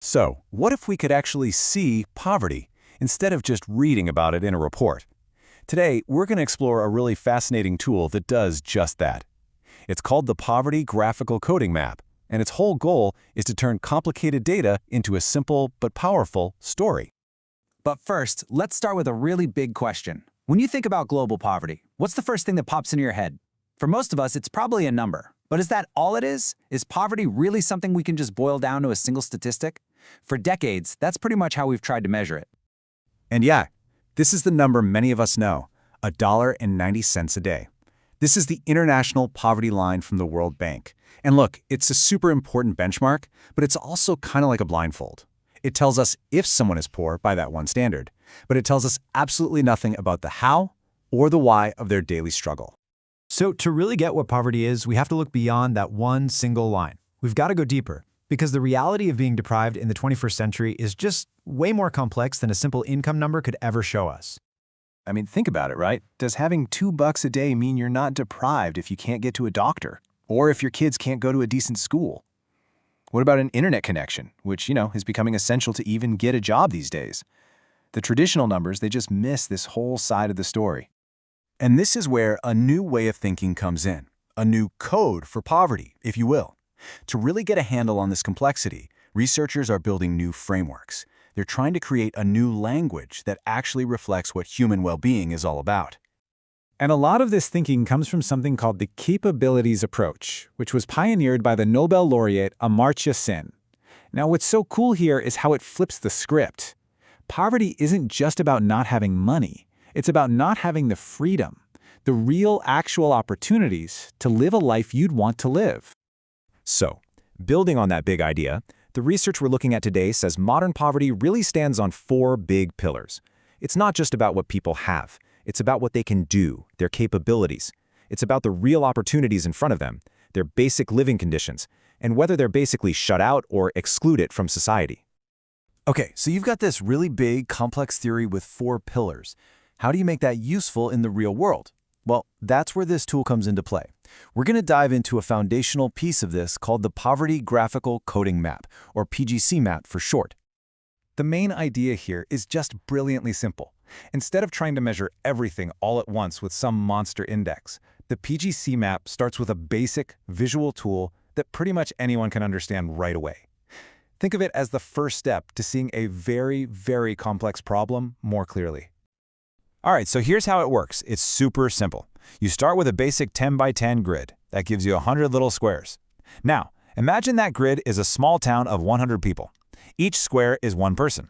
So, what if we could actually see poverty instead of just reading about it in a report? Today, we're going to explore a really fascinating tool that does just that. It's called the Poverty Graphical Coding Map, and its whole goal is to turn complicated data into a simple but powerful story. But first, let's start with a really big question. When you think about global poverty, what's the first thing that pops into your head? For most of us, it's probably a number. But is that all it is? Is poverty really something we can just boil down to a single statistic? For decades, that's pretty much how we've tried to measure it. And yeah, this is the number many of us know, $1.90 a day. This is the international poverty line from the World Bank. And look, it's a super important benchmark, but it's also kind of like a blindfold. It tells us if someone is poor by that one standard, but it tells us absolutely nothing about the how or the why of their daily struggle. So to really get what poverty is, we have to look beyond that one single line. We've got to go deeper, because the reality of being deprived in the 21st century is just way more complex than a simple income number could ever show us. I mean, think about it, right? Does having $2 a day mean you're not deprived if you can't get to a doctor, or if your kids can't go to a decent school? What about an internet connection, which, is becoming essential to even get a job these days? The traditional numbers, they just miss this whole side of the story. And this is where a new way of thinking comes in, a new code for poverty, if you will. To really get a handle on this complexity, researchers are building new frameworks. They're trying to create a new language that actually reflects what human well-being is all about. And a lot of this thinking comes from something called the capabilities approach, which was pioneered by the Nobel laureate Amartya Sen. Now, what's so cool here is how it flips the script. Poverty isn't just about not having money. It's about not having the freedom, the real, actual opportunities to live a life you'd want to live. So, building on that big idea, the research we're looking at today says modern poverty really stands on 4 big pillars. It's not just about what people have. It's about what they can do, their capabilities. It's about the real opportunities in front of them, their basic living conditions, and whether they're basically shut out or excluded from society. Okay, so you've got this really big, complex theory with 4 pillars. How do you make that useful in the real world? Well, that's where this tool comes into play. We're going to dive into a foundational piece of this called the Poverty Graphical Coding Map, or PGC map for short. The main idea here is just brilliantly simple. Instead of trying to measure everything all at once with some monster index, the PGC map starts with a basic visual tool that pretty much anyone can understand right away. Think of it as the first step to seeing a very, very complex problem more clearly. All right, so here's how it works. It's super simple. You start with a basic 10 by 10 grid. That gives you 100 little squares. Now, imagine that grid is a small town of 100 people. Each square is one person.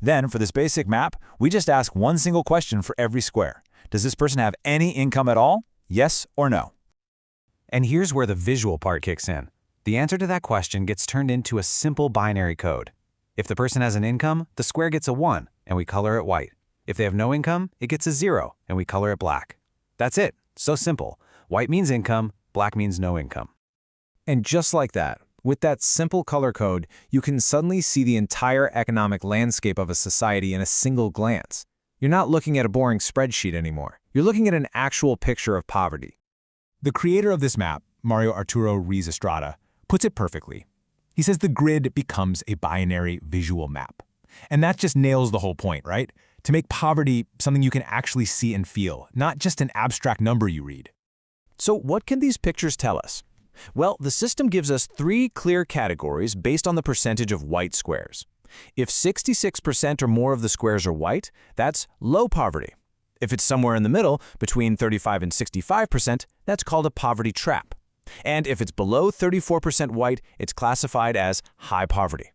Then, for this basic map, we just ask one single question for every square. Does this person have any income at all? Yes or no? And here's where the visual part kicks in. The answer to that question gets turned into a simple binary code. If the person has an income, the square gets a 1, and we color it white. If they have no income, it gets a 0, and we color it black. That's it. So simple. White means income, black means no income. And just like that, with that simple color code, you can suddenly see the entire economic landscape of a society in a single glance. You're not looking at a boring spreadsheet anymore. You're looking at an actual picture of poverty. The creator of this map, Mario Arturo Ruiz Estrada, puts it perfectly. He says the grid becomes a binary visual map. And that just nails the whole point, right? To make poverty something you can actually see and feel, not just an abstract number you read. So what can these pictures tell us? Well, the system gives us 3 clear categories based on the percentage of white squares. If 66% or more of the squares are white, that's low poverty. If it's somewhere in the middle, between 35 and 65%, that's called a poverty trap. And if it's below 34% white, it's classified as high poverty.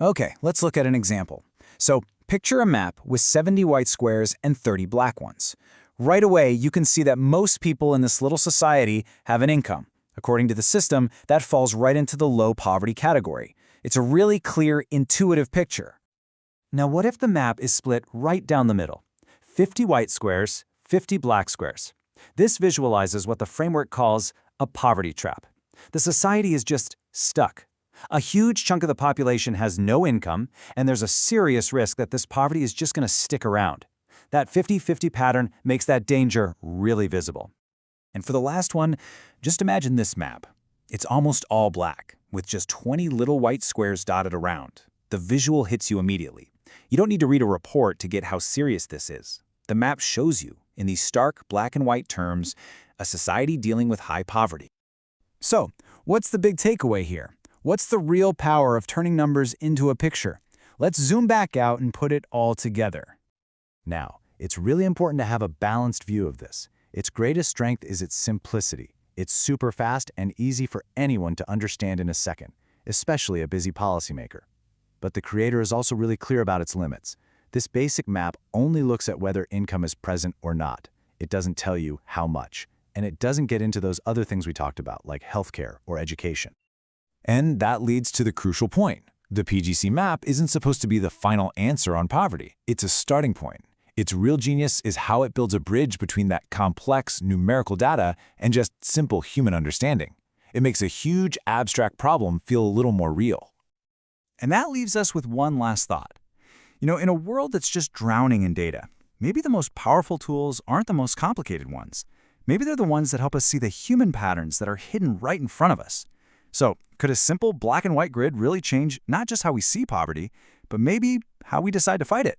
Okay, let's look at an example. So, picture a map with 70 white squares and 30 black ones. Right away, you can see that most people in this little society have an income. According to the system, that falls right into the low poverty category. It's a really clear, intuitive picture. Now, what if the map is split right down the middle? 50 white squares, 50 black squares. This visualizes what the framework calls a poverty trap. The society is just stuck. A huge chunk of the population has no income, and there's a serious risk that this poverty is just going to stick around. That 50-50 pattern makes that danger really visible. And for the last one, just imagine this map. It's almost all black, with just 20 little white squares dotted around. The visual hits you immediately. You don't need to read a report to get how serious this is. The map shows you, in these stark black and white terms, a society dealing with high poverty. So, what's the big takeaway here? What's the real power of turning numbers into a picture? Let's zoom back out and put it all together. Now, it's really important to have a balanced view of this. Its greatest strength is its simplicity. It's super fast and easy for anyone to understand in a second, especially a busy policymaker. But the creator is also really clear about its limits. This basic map only looks at whether income is present or not. It doesn't tell you how much, and it doesn't get into those other things we talked about, like healthcare or education. And that leads to the crucial point. The PGC map isn't supposed to be the final answer on poverty. It's a starting point. Its real genius is how it builds a bridge between that complex numerical data and just simple human understanding. It makes a huge abstract problem feel a little more real. And that leaves us with one last thought. In a world that's just drowning in data, maybe the most powerful tools aren't the most complicated ones. Maybe they're the ones that help us see the human patterns that are hidden right in front of us. So, could a simple black and white grid really change not just how we see poverty, but maybe how we decide to fight it?